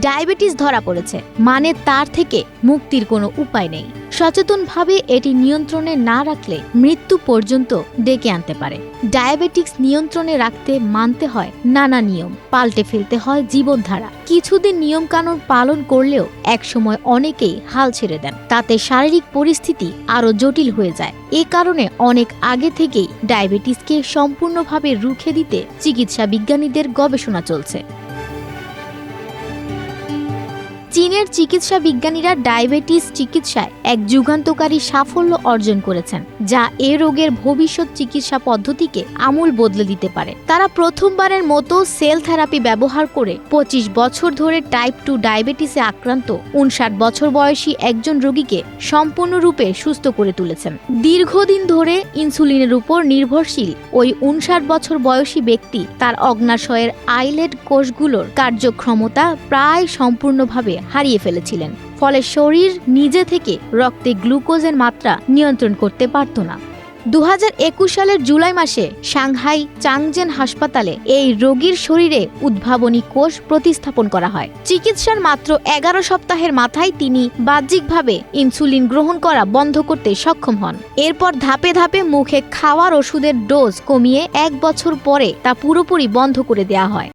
Diabetes ধরা পড়েছে, মানে তার থেকে মুক্তির কোনো উপায় নেই। সচেতনভাবে এটি নিয়ন্ত্রণে না রাখলে মৃত্যু পর্যন্ত ডেকে আনতে পারে। ডায়াবেটিক্স নিয়ন্ত্রণে রাখতে মানতে হয় নানা নিয়ম, পাল্টে ফেলতে হয় জীবনধারা। কিছুদিন নিয়মকানুন পালন করলেও একসময় অনেকেই হাল ছেড়ে দেন, তাতে শারীরিক পরিস্থিতি আরও জটিল হয়ে যায়। এ কারণে অনেক আগে থেকেই ডায়াবেটিসকে সম্পূর্ণভাবে রুখে দিতে চিকিৎসা বিজ্ঞানীদের গবেষণা চলছে। চীনের চিকিৎসা বিজ্ঞানীরা ডায়াবেটিস চিকিৎসায় এক যুগান্তকারী সাফল্য অর্জন করেছেন, যা এ রোগের ভবিষ্যৎ চিকিৎসা পদ্ধতিকে আমূল বদলে দিতে পারে। তারা প্রথমবারের মতো সেল থেরাপি ব্যবহার করে 25 বছর ধরে টাইপ 2 ডায়াবেটিসে আক্রান্ত 59 বছর বয়সী একজন রোগীকে সম্পূর্ণরূপে সুস্থ করে তুলেছেন। দীর্ঘদিন ধরে ইনসুলিনের উপর নির্ভরশীল ওই 59 বছর বয়সী ব্যক্তি তার অগ্নাশয়ের আইলেট কোষগুলোর কার্যক্ষমতা প্রায় সম্পূর্ণভাবে হারিয়ে ফেলেছিলেন, ফলে শরীর নিজে থেকে রক্তে গ্লুকোজের মাত্রা নিয়ন্ত্রণ করতে পারত না। 2021 সালের জুলাই মাসে সাংহাই চাংজেন হাসপাতালে এই রোগীর শরীরে উদ্ভাবনী কোষ প্রতিস্থাপন করা হয়। চিকিৎসার মাত্র 11 সপ্তাহের মাথায় তিনি বাহ্যিকভাবে ইনসুলিন গ্রহণ করা বন্ধ করতে সক্ষম হন। এরপর ধাপে ধাপে মুখে খাওয়ার ওষুধের ডোজ কমিয়ে 1 বছর পরে তা পুরোপুরি বন্ধ করে দেওয়া হয়।